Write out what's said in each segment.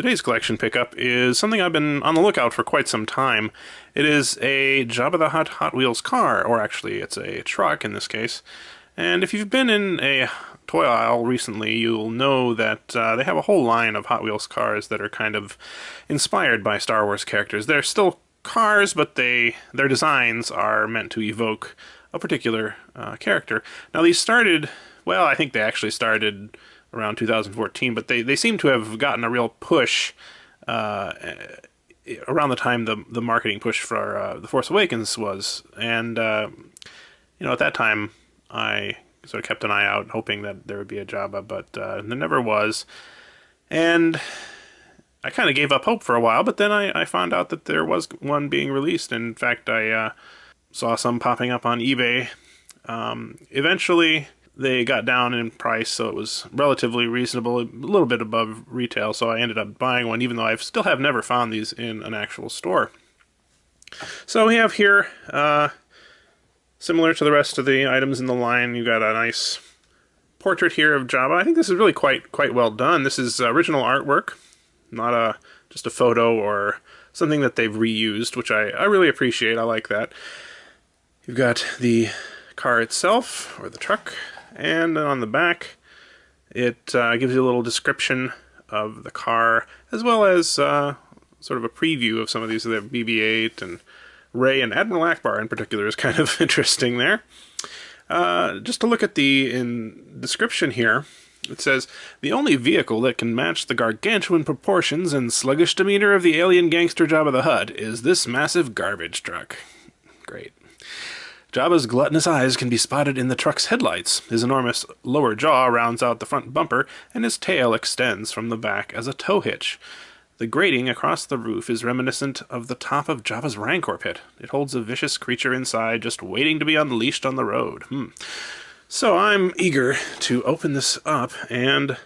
Today's collection pickup is something I've been on the lookout for quite some time. It is a Jabba the Hutt Hot Wheels car, or actually it's a truck in this case. And if you've been in a toy aisle recently, you'll know that they have a whole line of Hot Wheels cars that are kind of inspired by Star Wars characters. They're still cars, but their designs are meant to evoke a particular character. Now these started, well, I think they actually started around 2014, but they seem to have gotten a real push around the time the marketing push for The Force Awakens was. And, at that time, I sort of kept an eye out, hoping that there would be a Jabba, but there never was. And I kind of gave up hope for a while, but then I found out that there was one being released. In fact, I saw some popping up on eBay. Eventually, they got down in price, so it was relatively reasonable, a little bit above retail, so I ended up buying one, even though I still have never found these in an actual store. So we have here, similar to the rest of the items in the line, you've got a nice portrait here of Jabba. I think this is really quite well done. This is original artwork, not just a photo or something that they've reused, which I really appreciate. I like that. You've got the car itself, or the truck, and on the back it gives you a little description of the car, as well as sort of a preview of some of these. They have BB-8 and Rey, and Admiral Akbar in particular is kind of interesting there. Just to look at the description here, it says, "The only vehicle that can match the gargantuan proportions and sluggish demeanor of the alien gangster Jabba the Hutt is this massive garbage truck." Great. Jabba's gluttonous eyes can be spotted in the truck's headlights. His enormous lower jaw rounds out the front bumper, and his tail extends from the back as a tow hitch. The grating across the roof is reminiscent of the top of Jabba's Rancor pit. It holds a vicious creature inside, just waiting to be unleashed on the road. So I'm eager to open this up and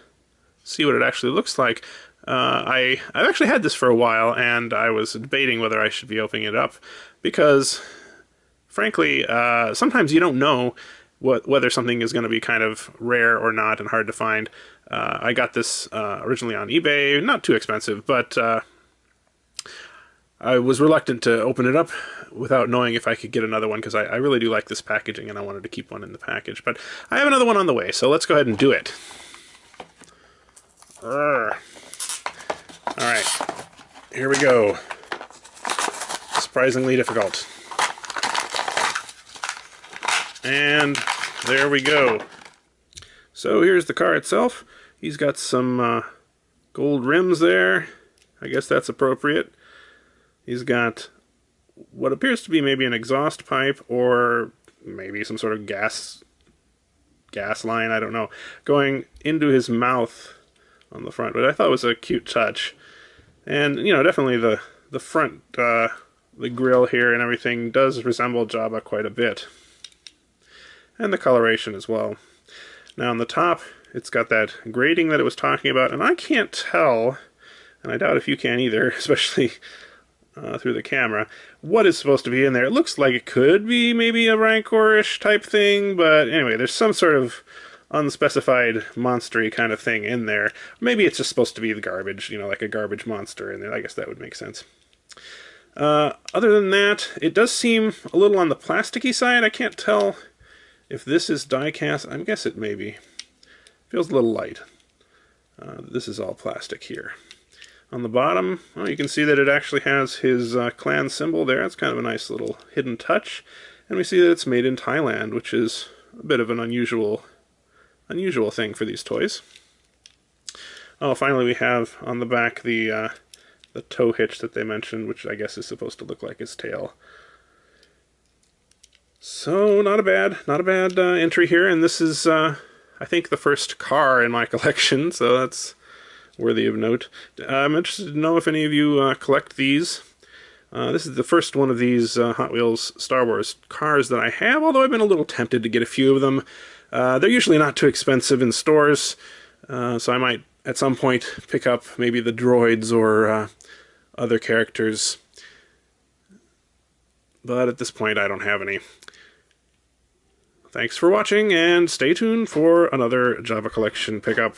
see what it actually looks like. I've actually had this for a while, and I was debating whether I should be opening it up, because frankly, sometimes you don't know whether something is going to be kind of rare or not and hard to find. I got this originally on eBay, not too expensive, but I was reluctant to open it up without knowing if I could get another one, because I really do like this packaging and I wanted to keep one in the package. But I have another one on the way, so let's go ahead and do it. Alright, here we go. Surprisingly difficult. And there we go. So here's the car itself. He's got some gold rims there. I guess that's appropriate. He's got what appears to be maybe an exhaust pipe, or maybe some sort of gas line, I don't know, going into his mouth on the front, but I thought it was a cute touch. And, definitely the front, the grill here and everything does resemble Jabba quite a bit. And the coloration as well. Now on the top, it's got that grating that it was talking about, and I can't tell, and I doubt if you can either, especially through the camera, what is supposed to be in there. It looks like it could be maybe a Rancor-ish type thing, but anyway, there's some sort of unspecified monster-y kind of thing in there. Maybe it's just supposed to be the garbage, like a garbage monster in there. I guess that would make sense. Other than that, it does seem a little on the plasticky side. I can't tell if this is die-cast. I guess it may be. Feels a little light. This is all plastic here. On the bottom, you can see that it actually has his clan symbol there. It's kind of a nice little hidden touch. And we see that it's made in Thailand, which is a bit of an unusual thing for these toys. Oh, finally we have on the back the tow hitch that they mentioned, which I guess is supposed to look like his tail. So, not a bad entry here, and this is, I think, the first car in my collection, so that's worthy of note. I'm interested to know if any of you collect these. This is the first one of these Hot Wheels Star Wars cars that I have, although I've been a little tempted to get a few of them. They're usually not too expensive in stores, so I might, at some point, pick up maybe the droids or other characters. But at this point, I don't have any. Thanks for watching, and stay tuned for another Jabba Collection pickup.